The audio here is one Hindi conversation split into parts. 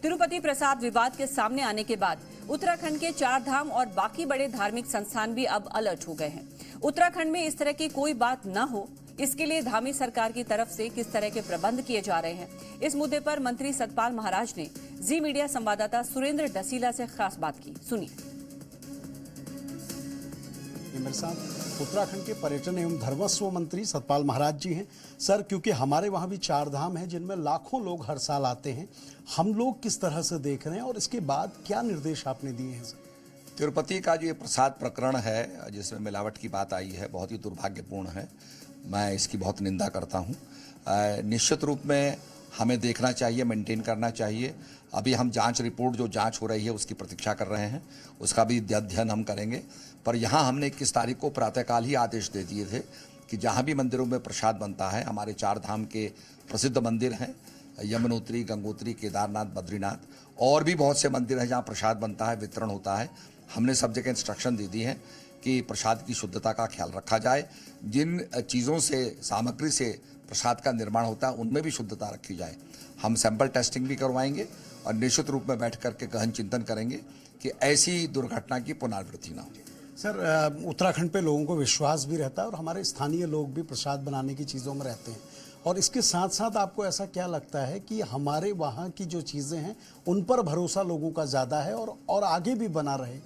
तिरुपति प्रसाद विवाद के सामने आने के बाद उत्तराखंड के 4 धाम और बाकी बड़े धार्मिक संस्थान भी अब अलर्ट हो गए हैं। उत्तराखंड में इस तरह की कोई बात न हो, इसके लिए धामी सरकार की तरफ से किस तरह के प्रबंध किए जा रहे हैं, इस मुद्दे पर मंत्री सतपाल महाराज ने जी मीडिया संवाददाता सुरेंद्र डसीला से खास बात की। सुनिए। मेरे साथ उत्तराखंड के पर्यटन एवं धर्मस्व मंत्री सतपाल महाराज जी हैं। सर, क्योंकि हमारे वहाँ भी 4 धाम हैं जिनमें लाखों लोग हर साल आते हैं, हम लोग किस तरह से देख रहे हैं और इसके बाद क्या निर्देश आपने दिए हैं? सर, तिरुपति का जो ये प्रसाद प्रकरण है जिसमें मिलावट की बात आई है, बहुत ही दुर्भाग्यपूर्ण है। मैं इसकी बहुत निंदा करता हूँ। निश्चित रूप में हमें देखना चाहिए, मेंटेन करना चाहिए। अभी हम जांच रिपोर्ट जो जांच हो रही है उसकी प्रतीक्षा कर रहे हैं, उसका भी अध्ययन हम करेंगे। पर यहाँ हमने 21 तारीख को प्रातःकाल ही आदेश दे दिए थे कि जहाँ भी मंदिरों में प्रसाद बनता है, हमारे 4 धाम के प्रसिद्ध मंदिर हैं, यमुनोत्री, गंगोत्री, केदारनाथ, बद्रीनाथ, और भी बहुत से मंदिर हैं जहाँ प्रसाद बनता है, वितरण होता है। हमने सब जगह इंस्ट्रक्शन दे दी हैं कि प्रसाद की शुद्धता का ख्याल रखा जाए। जिन चीज़ों से, सामग्री से प्रसाद का निर्माण होता है उनमें भी शुद्धता रखी जाए। हम सैंपल टेस्टिंग भी करवाएंगे और निश्चित रूप में बैठ करके गहन चिंतन करेंगे कि ऐसी दुर्घटना की पुनरावृत्ति ना हो। सर, उत्तराखंड पे लोगों को विश्वास भी रहता है और हमारे स्थानीय लोग भी प्रसाद बनाने की चीज़ों में रहते हैं, और इसके साथ साथ आपको ऐसा क्या लगता है कि हमारे वहाँ की जो चीज़ें हैं उन पर भरोसा लोगों का ज़्यादा है और आगे भी बना रहे?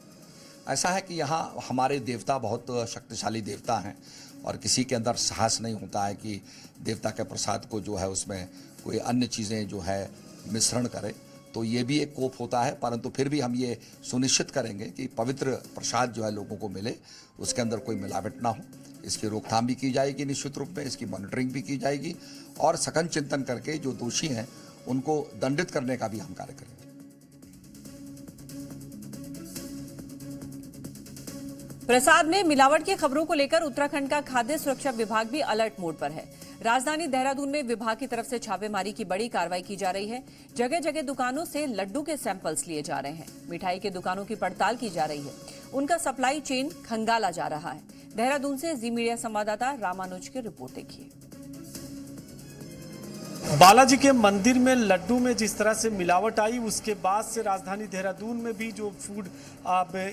ऐसा है कि यहाँ हमारे देवता बहुत शक्तिशाली देवता हैं और किसी के अंदर साहस नहीं होता है कि देवता के प्रसाद को जो है उसमें कोई अन्य चीज़ें जो है मिश्रण करे, तो ये भी एक कोप होता है। परंतु फिर भी हम ये सुनिश्चित करेंगे कि पवित्र प्रसाद जो है लोगों को मिले, उसके अंदर कोई मिलावट ना हो। इसकी रोकथाम भी की जाएगी, निश्चित रूप में इसकी मॉनिटरिंग भी की जाएगी और सघन चिंतन करके जो दोषी हैं उनको दंडित करने का भी हम कार्य करेंगे। प्रसाद में मिलावट की खबरों को लेकर उत्तराखंड का खाद्य सुरक्षा विभाग भी अलर्ट मोड पर है। राजधानी देहरादून में विभाग की तरफ से छापेमारी की बड़ी कार्रवाई की जा रही है। जगह जगह दुकानों से लड्डू के सैंपल्स लिए जा रहे हैं। मिठाई के दुकानों की पड़ताल की जा रही है। उनका सप्लाई चेन खंगाला जा रहा है। देहरादून से जी मीडिया संवाददाता रामानुज की रिपोर्ट देखिए। बालाजी के मंदिर में लड्डू में जिस तरह से मिलावट आई, उसके बाद से राजधानी देहरादून में भी जो फूड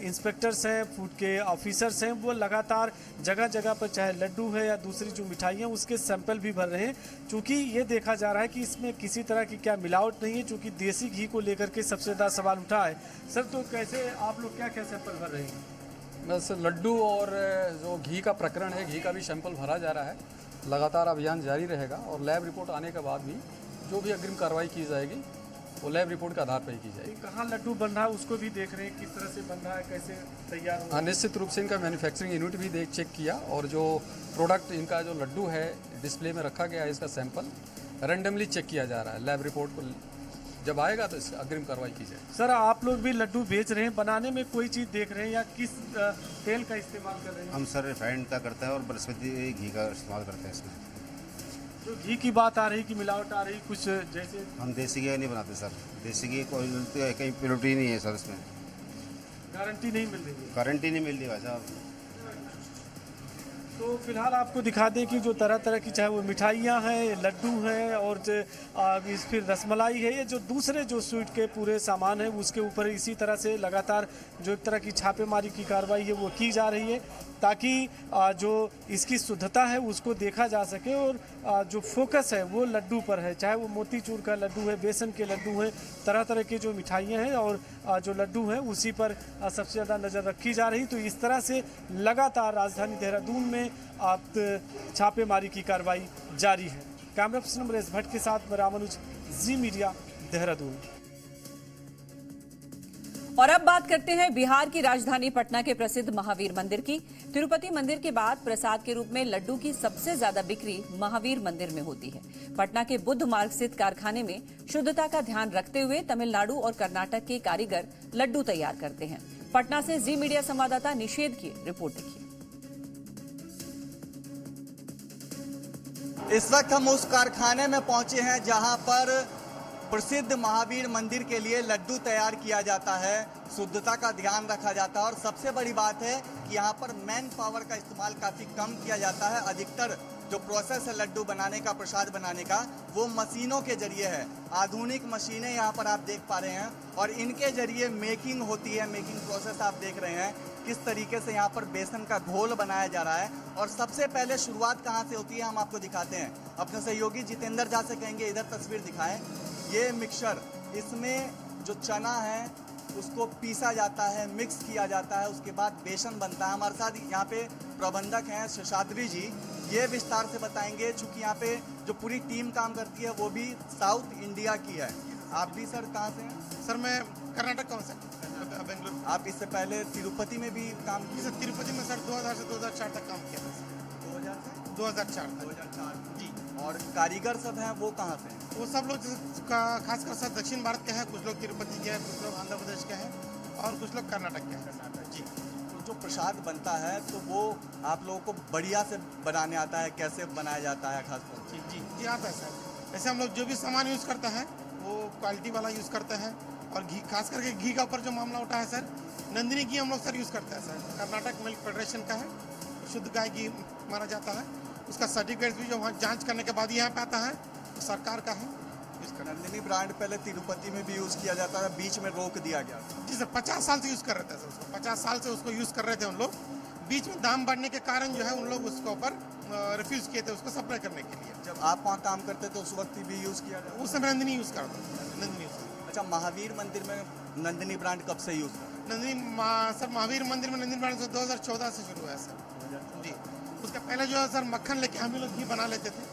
इंस्पेक्टर्स हैं, फूड के ऑफिसर्स हैं, वो लगातार जगह जगह पर चाहे लड्डू है या दूसरी जो मिठाइयाँ उसके सैंपल भी भर रहे हैं, क्योंकि ये देखा जा रहा है कि इसमें किसी तरह की क्या मिलावट नहीं है, क्योंकि देसी घी को लेकर के सबसे ज़्यादा सवाल उठा है। सर, तो कैसे आप लोग क्या क्या सैंपल भर रहे हैं? बस लड्डू और जो घी का प्रकरण है, घी का भी सैंपल भरा जा रहा है। लगातार अभियान जारी रहेगा और लैब रिपोर्ट आने के बाद भी जो भी अग्रिम कार्रवाई की जाएगी वो लैब रिपोर्ट के आधार पर ही की जाएगी। कहाँ लड्डू बन रहा है उसको भी देख रहे हैं, किस तरह से बन रहा है, कैसे तैयार हो? हाँ, निश्चित रूप से इनका मैन्युफैक्चरिंग यूनिट भी चेक किया और जो प्रोडक्ट इनका जो लड्डू है डिस्प्ले में रखा गया है, इसका सैंपल रैंडमली चेक किया जा रहा है। लैब रिपोर्ट को जब आएगा तो इसकी अग्रिम कार्रवाई की जाएगी। सर, आप लोग भी लड्डू बेच रहे हैं, बनाने में कोई चीज़ देख रहे हैं या किस तेल का इस्तेमाल कर रहे हैं? हम सर रिफाइंड का करते हैं और बरसमती घी का इस्तेमाल करते हैं। इसमें जो घी की बात आ रही कि मिलावट आ रही कुछ, जैसे हम देसी घी नहीं बनाते सर। देसी घी कोई कहीं प्योरिटी नहीं है सर, इसमें गारंटी नहीं मिल रही है। गारंटी नहीं मिल रही भाई साहब। तो फिलहाल आपको दिखा दें कि जो तरह तरह की, चाहे वो मिठाइयाँ हैं, लड्डू हैं और फिर रसमलाई है, ये जो दूसरे जो स्वीट के पूरे सामान हैं उसके ऊपर इसी तरह से लगातार जो एक तरह की छापेमारी की कार्रवाई है वो की जा रही है, ताकि जो इसकी शुद्धता है उसको देखा जा सके और जो फोकस है वो लड्डू पर है, चाहे वो मोतीचूर का लड्डू है, बेसन के लड्डू हैं, तरह तरह के जो मिठाइयाँ हैं और जो लड्डू हैं उसी पर सबसे ज़्यादा नज़र रखी जा रही। तो इस तरह से लगातार राजधानी देहरादून में छापेमारी की कार्रवाई जारी है। कैमरा पर्सन नरेश भट्ट के साथ रामानुज, जी मीडिया, देहरादून। और अब बात करते हैं बिहार की राजधानी पटना के प्रसिद्ध महावीर मंदिर की। तिरुपति मंदिर के बाद प्रसाद के रूप में लड्डू की सबसे ज्यादा बिक्री महावीर मंदिर में होती है। पटना के बुद्ध मार्ग स्थित कारखाने में शुद्धता का ध्यान रखते हुए तमिलनाडु और कर्नाटक के कारीगर लड्डू तैयार करते हैं। पटना से जी मीडिया संवाददाता निषेध की रिपोर्ट देखिए। इस वक्त हम उस कारखाने में पहुंचे हैं जहां पर प्रसिद्ध महावीर मंदिर के लिए लड्डू तैयार किया जाता है, शुद्धता का ध्यान रखा जाता है और सबसे बड़ी बात है कि यहाँ पर मैन पावर का इस्तेमाल काफ़ी कम किया जाता है। अधिकतर जो प्रोसेस है लड्डू बनाने का, प्रसाद बनाने का, वो मशीनों के जरिए है। आधुनिक मशीनें यहाँ पर आप देख पा रहे हैं और इनके जरिए मेकिंग होती है। मेकिंग प्रोसेस आप देख रहे हैं किस तरीके से यहाँ पर बेसन का घोल बनाया जा रहा है। और सबसे पहले शुरुआत कहाँ से होती है हम आपको दिखाते हैं। अपने सहयोगी जितेंद्र झा से कहेंगे इधर तस्वीर दिखाएं। ये मिक्सर, इसमें जो चना है उसको पीसा जाता है, मिक्स किया जाता है, उसके बाद बेसन बनता है। हमारे साथ यहाँ पे प्रबंधक हैं शेषाद्री जी, ये विस्तार से बताएंगे। चूँकि यहाँ पे जो पूरी टीम काम करती है वो भी साउथ इंडिया की है। आप भी सर कहाँ से हैं? सर मैं कर्नाटक का हूँ सर, बेंगलुरु। आप इससे पहले तिरुपति में भी काम किए? सर तिरुपति में सर 2000 से 2004 तक काम किया था सर। 2004 तक जी। और कारीगर सब हैं वो कहाँ से हैं? वो सब लोग खासकर सर दक्षिण भारत के हैं, कुछ लोग तिरुपति के हैं, कुछ लोग आंध्र प्रदेश के हैं और कुछ लोग कर्नाटक के हैं जी। तो जो प्रसाद बनता है तो वो आप लोगों को बढ़िया से बनाने आता है, कैसे बनाया जाता है खासकर? जी जी जी आता है सर। ऐसे हम लोग जो भी सामान यूज़ करते हैं वो क्वालिटी वाला यूज़ करते हैं। और घी, खास करके घी का ऊपर जो मामला उठा है सर, नंदिनी घी हम लोग सर यूज़ करते हैं सर। कर्नाटक मिल्क फेडरेशन का है, शुद्ध गाय घी माना जाता है। उसका सर्टिफिकेट भी जो वहाँ जांच करने के बाद यहाँ पे आता है, तो सरकार का है। नंदिनी ब्रांड पहले तिरुपति में भी यूज़ किया जाता है, बीच में रोक दिया गया। जी सर 50 साल से यूज़ कर रहे थे सर उसको, 50 साल से उसको यूज़ कर रहे थे उन लोग। बीच में दाम बढ़ने के कारण जो है उन लोग उसके ऊपर रिफ्यूज़ किए थे उसको सप्लाई करने के लिए। जब आप वहाँ काम करते तो उस वक्त भी यूज़ किया जाता? उस समय नंदिनी यूज़ करता था, नंदिनी यूज़। अच्छा, महावीर मंदिर में नंदिनी ब्रांड कब से यूज़ करते? सर महावीर मंदिर में नंदिनी ब्रांड 2014 से शुरू हुआ है सर जी। उसका पहले जो है सर मक्खन लेके हम लोग घी बना लेते थे,